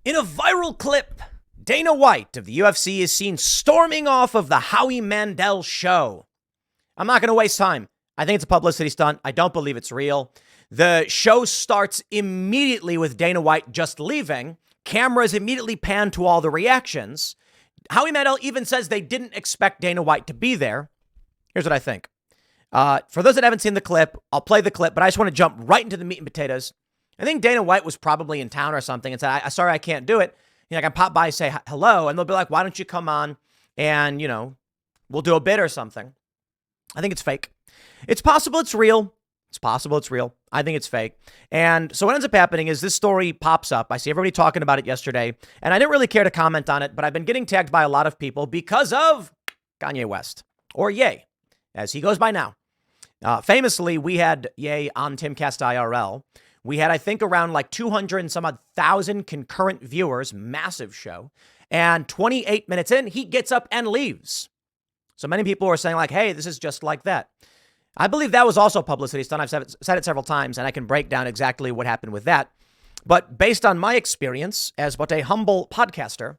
In a viral clip, Dana White of the UFC is seen storming off of the Howie Mandel show. I'm not going to waste time. I think it's a publicity stunt. I don't believe it's real. The show starts immediately with Dana White just leaving. Cameras immediately pan to all the reactions. Howie Mandel even says they didn't expect Dana White to be there. Here's what I think. For those that haven't seen the clip, I'll play the clip, but I just want to jump right into the meat and potatoes. I think Dana White was probably in town or something and said, sorry, I can't do it. You know, I can pop by and say hello, and they'll be like, why don't you come on and, you know, we'll do a bit or something. I think it's fake. It's possible it's real. It's possible it's real. I think it's fake. And so what ends up happening is this story pops up. I see everybody talking about it yesterday, and I didn't really care to comment on it, but I've been getting tagged by a lot of people because of Kanye West, or Ye, as he goes by now. Famously, we had Ye on Timcast IRL. We had, I think, around like 200 and some odd thousand concurrent viewers, massive show. And 28 minutes in, he gets up and leaves. So many people were saying like, hey, this is just like that. I believe that was also publicity stunt. I've said it several times, and I can break down exactly what happened with that. But based on my experience as but a humble podcaster,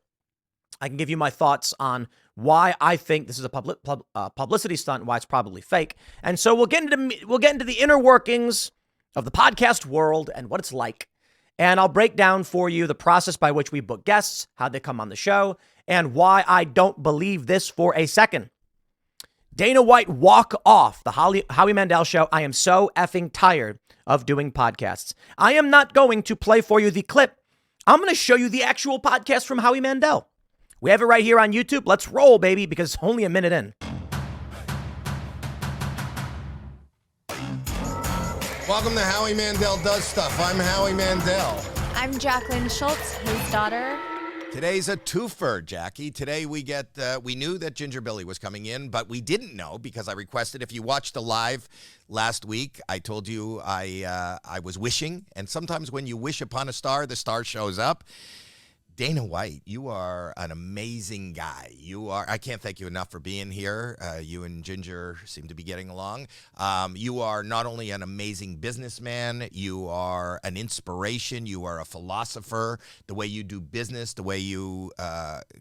I can give you my thoughts on why I think this is a publicity stunt, why it's probably fake. And so we'll get into the inner workings of the podcast world and what it's like. And I'll break down for you the process by which we book guests, how they come on the show, and why I don't believe this for a second. Dana White walk off the Howie Mandel show. I am so effing tired of doing podcasts. I am not going to play for you the clip. I'm going to show you the actual podcast from Howie Mandel. We have it right here on YouTube. Let's roll, baby, because it's only a minute in. Welcome to Howie Mandel Does Stuff. I'm Howie Mandel. I'm Jacqueline Schultz, his daughter. Today's a twofer, Jackie. Today we knew that Ginger Billy was coming in, but we didn't know because I requested. If you watched the live last week, I told you I was wishing, and sometimes when you wish upon a star, the star shows up. Dana White, you are an amazing guy. I can't thank you enough for being here. You and Ginger seem to be getting along. You are not only an amazing businessman, you are an inspiration. You are a philosopher. The way you do business, the way you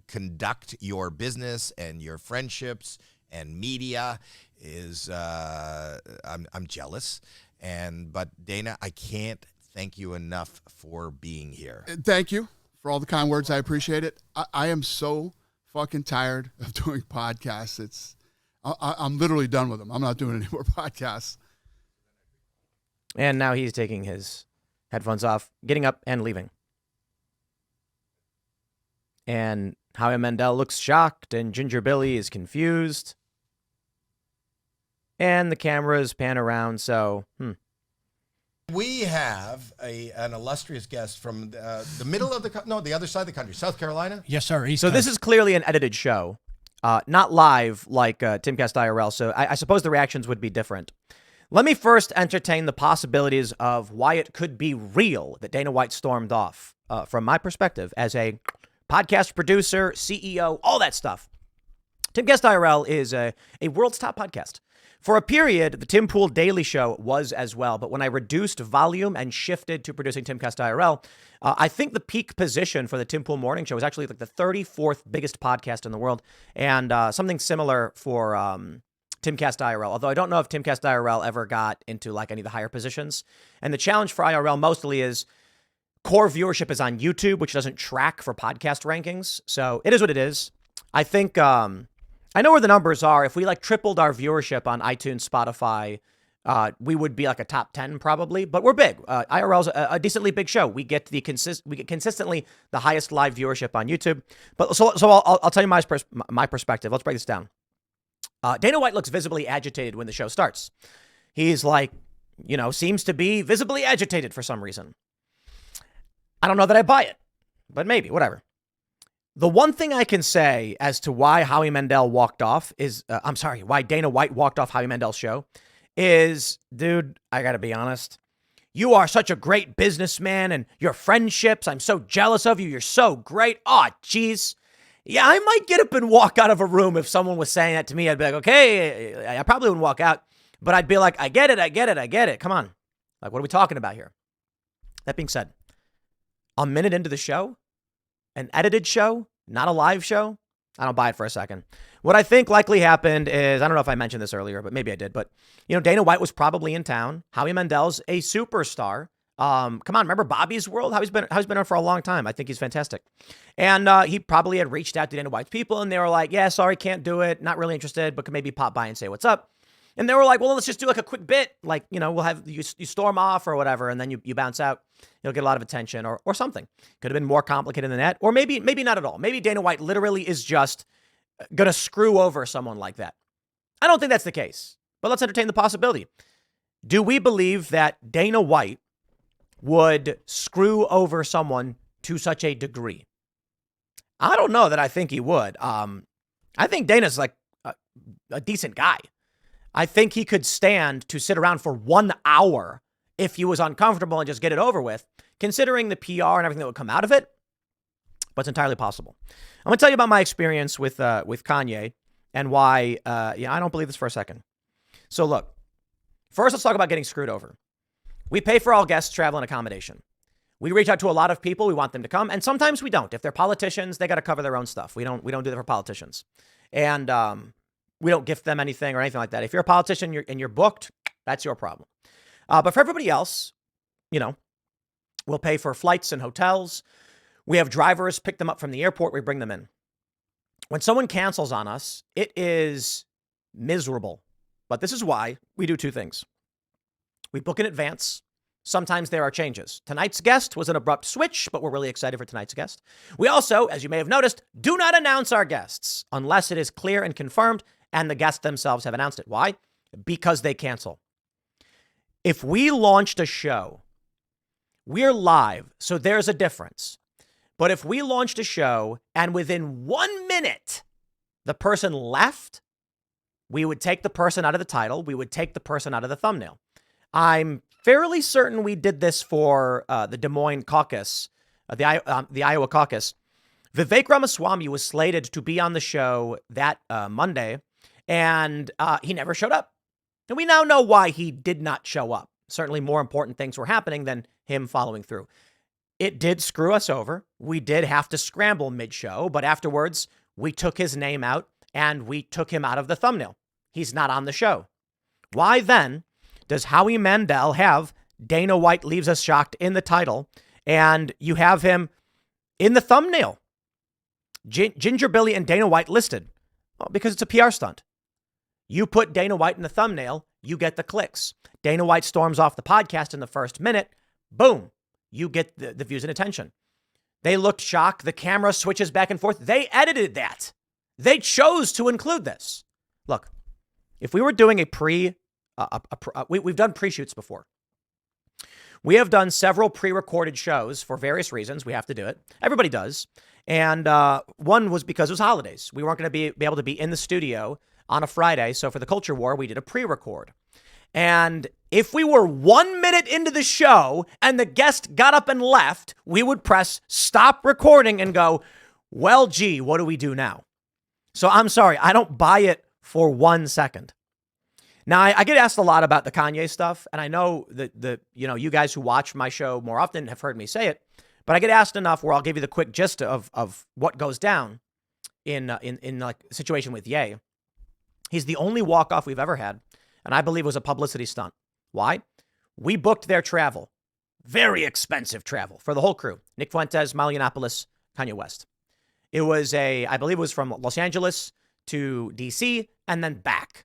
conduct your business and your friendships and media is, I'm jealous. But Dana, I can't thank you enough for being here. Thank you for all the kind words. I appreciate it. I am so fucking tired of doing podcasts. I'm literally done with them. I'm not doing any more podcasts. And now he's taking his headphones off, getting up and leaving. And Howie Mandel looks shocked, and Ginger Billy is confused. And the cameras pan around, so, We have an illustrious guest from the middle of the other side of the country, South Carolina. Yes, sir. So this is clearly an edited show, not live like Timcast IRL. So I suppose the reactions would be different. Let me first entertain the possibilities of why it could be real that Dana White stormed off. From my perspective as a podcast producer, CEO, all that stuff. Timcast IRL is a world's top podcast. For a period, the Tim Pool Daily Show was as well. But when I reduced volume and shifted to producing Timcast IRL, I think the peak position for the Tim Pool Morning Show was actually like the 34th biggest podcast in the world. And something similar for Timcast IRL. Although I don't know if Timcast IRL ever got into like any of the higher positions. And the challenge for IRL mostly is core viewership is on YouTube, which doesn't track for podcast rankings. So it is what it is. I think... I know where the numbers are. If we like tripled our viewership on iTunes, Spotify, we would be like a top 10 probably, but we're big. IRL's a decently big show. We get consistently the highest live viewership on YouTube. But so I'll tell you my perspective. Let's break this down. Dana White looks visibly agitated when the show starts. He's like, seems to be visibly agitated for some reason. I don't know that I buy it, but maybe, whatever. The one thing I can say as to why Howie Mandel walked off is, why Dana White walked off Howie Mandel's show is, dude, I got to be honest. You are such a great businessman and your friendships, I'm so jealous of you. You're so great. Oh, geez. Yeah, I might get up and walk out of a room if someone was saying that to me. I'd be like, okay, I probably wouldn't walk out, but I'd be like, I get it. Come on. Like, what are we talking about here? That being said, a minute into the show, an edited show, not a live show, I don't buy it for a second. What I think likely happened is, I don't know if I mentioned this earlier, but maybe I did. But, Dana White was probably in town. Howie Mandel's a superstar. Come on, remember Bobby's World? Howie's been on for a long time. I think he's fantastic. And he probably had reached out to Dana White's people, and they were like, yeah, sorry, can't do it. Not really interested, but could maybe pop by and say what's up. And they were like, well, let's just do like a quick bit. Like, we'll have you storm off or whatever, and then you bounce out. You'll get a lot of attention or something. Could have been more complicated than that. Or maybe not at all. Maybe Dana White literally is just going to screw over someone like that. I don't think that's the case, but let's entertain the possibility. Do we believe that Dana White would screw over someone to such a degree? I don't know that I think he would. I think Dana's like a decent guy. I think he could stand to sit around for 1 hour if he was uncomfortable and just get it over with, considering the PR and everything that would come out of it. But it's entirely possible. I'm going to tell you about my experience with Kanye and why I don't believe this for a second. So look, first let's talk about getting screwed over. We pay for all guests' travel and accommodation. We reach out to a lot of people. We want them to come. And sometimes we don't. If they're politicians, they got to cover their own stuff. We don't do that for politicians. And we don't gift them anything or anything like that. If you're a politician and you're booked, that's your problem. But for everybody else, we'll pay for flights and hotels. We have drivers pick them up from the airport. We bring them in. When someone cancels on us, it is miserable. But this is why we do two things. We book in advance. Sometimes there are changes. Tonight's guest was an abrupt switch, but we're really excited for tonight's guest. We also, as you may have noticed, do not announce our guests unless it is clear and confirmed and the guests themselves have announced it. Why? Because they cancel. If we launched a show, we're live, so there's a difference. But if we launched a show and within 1 minute, the person left, we would take the person out of the title. We would take the person out of the thumbnail. I'm fairly certain we did this for the Des Moines caucus, the Iowa caucus. Vivek Ramaswamy was slated to be on the show that Monday, and he never showed up. And we now know why he did not show up. Certainly more important things were happening than him following through. It did screw us over. We did have to scramble mid-show, but afterwards, we took his name out and we took him out of the thumbnail. He's not on the show. Why then does Howie Mandel have Dana White Leaves Us Shocked in the title and you have him in the thumbnail? Ginger Billy and Dana White listed. Well, because it's a PR stunt. You put Dana White in the thumbnail, you get the clicks. Dana White storms off the podcast in the first minute. Boom. You get the views and attention. They looked shocked. The camera switches back and forth. They edited that. They chose to include this. Look, if we were doing we've done pre-shoots before. We have done several pre-recorded shows for various reasons. We have to do it. Everybody does. And one was because it was holidays. We weren't going to be able to be in the studio on a Friday. So for the Culture War, we did a pre-record. And if we were 1 minute into the show and the guest got up and left, we would press stop recording and go, well, gee, what do we do now? So I'm sorry, I don't buy it for 1 second. Now, I get asked a lot about the Kanye stuff, and I know that you guys who watch my show more often have heard me say it, but I get asked enough where I'll give you the quick gist of what goes down in like a situation with Ye. He's the only walk-off we've ever had, and I believe it was a publicity stunt. Why? We booked their travel. Very expensive travel for the whole crew. Nick Fuentes, Milo Yiannopoulos, Kanye West. It was I believe it was from Los Angeles to DC and then back.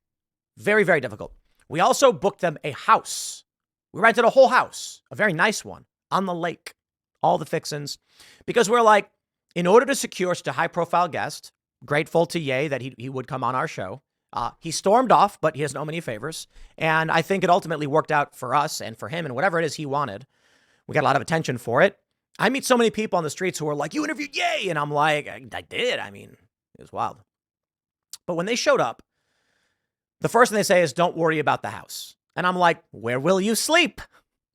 Very, very difficult. We also booked them a house. We rented a whole house, a very nice one on the lake, all the fixins, because we're like, in order to secure such a high profile guest, grateful to Ye that he would come on our show. He stormed off, but he doesn't owe me any favors. And I think it ultimately worked out for us and for him and whatever it is he wanted. We got a lot of attention for it. I meet so many people on the streets who are like, you interviewed Ye. And I'm like, I did. I mean, it was wild. But when they showed up, the first thing they say is, don't worry about the house. And I'm like, where will you sleep?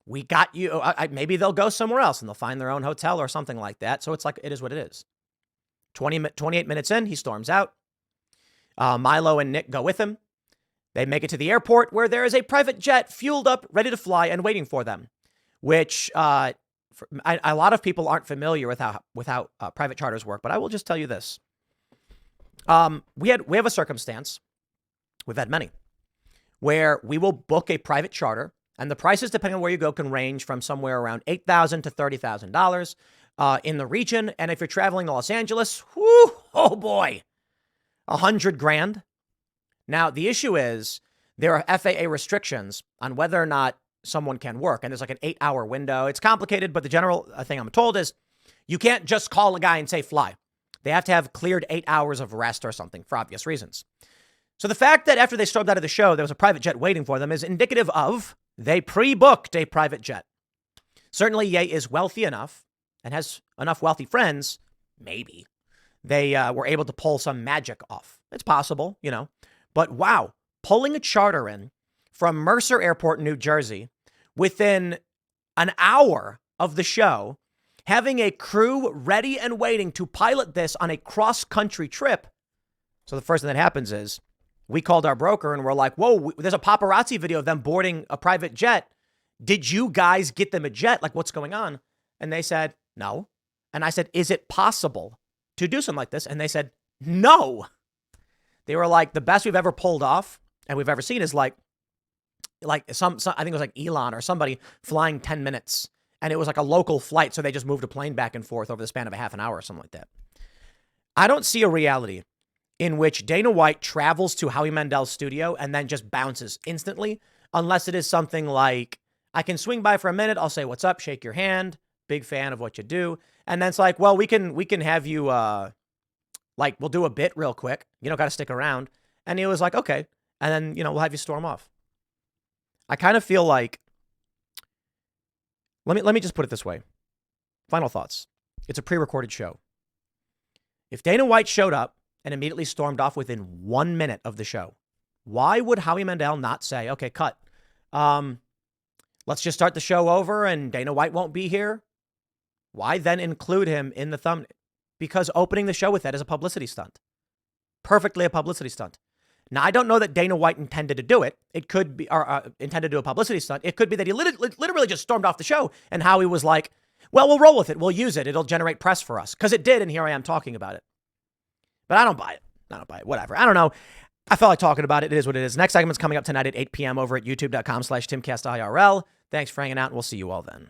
We got you. Maybe they'll go somewhere else and they'll find their own hotel or something like that. So it's like, it is what it is. 28 minutes in, he storms out. Milo and Nick go with him. They make it to the airport where there is a private jet fueled up, ready to fly and waiting for them, which A lot of people aren't familiar with how private charters work, but I will just tell you this. We have a circumstance, we've had many, where we will book a private charter, and the prices, depending on where you go, can range from somewhere around $8,000 to $30,000 in the region. And if you're traveling to Los Angeles, whoo, oh boy, $100,000. Now, the issue is there are FAA restrictions on whether or not someone can work, and there's like an 8-hour window. It's complicated, but the general thing I'm told is you can't just call a guy and say fly. They have to have cleared 8 hours of rest or something for obvious reasons. So the fact that after they stormed out of the show, there was a private jet waiting for them is indicative of they pre-booked a private jet. Certainly, Ye is wealthy enough and has enough wealthy friends, maybe, they were able to pull some magic off. It's possible, you know. But wow, pulling a charter in from Mercer Airport in New Jersey within an hour of the show, having a crew ready and waiting to pilot this on a cross-country trip. So the first thing that happens is we called our broker and we're like, whoa, there's a paparazzi video of them boarding a private jet. Did you guys get them a jet? Like, what's going on? And they said, no. And I said, is it possible to do something like this? And they said, no. They were like, the best we've ever pulled off and we've ever seen is like some I think it was like Elon or somebody flying 10 minutes. And it was like a local flight. So they just moved a plane back and forth over the span of a half an hour or something like that. I don't see a reality in which Dana White travels to Howie Mandel's studio and then just bounces instantly, unless it is something like, I can swing by for a minute, I'll say, what's up, shake your hand, big fan of what you do. And then it's like, well, we can have you, we'll do a bit real quick. You don't got to stick around. And he was like, okay. And then, we'll have you storm off. I kind of feel like, let me just put it this way. Final thoughts. It's a pre-recorded show. If Dana White showed up and immediately stormed off within 1 minute of the show, why would Howie Mandel not say, okay, cut. Let's just start the show over and Dana White won't be here? Why then include him in the thumbnail? Because opening the show with that is a publicity stunt. Perfectly a publicity stunt. Now, I don't know that Dana White intended to do it. It could be, or intended to do a publicity stunt. It could be that he literally just stormed off the show and Howie was like, well, we'll roll with it. We'll use it. It'll generate press for us. Because it did, and here I am talking about it. But I don't buy it. Whatever. I don't know. I felt like talking about it. It is what it is. Next segment's coming up tonight at 8 p.m. over at youtube.com/TimcastIRL. Thanks for hanging out, and we'll see you all then.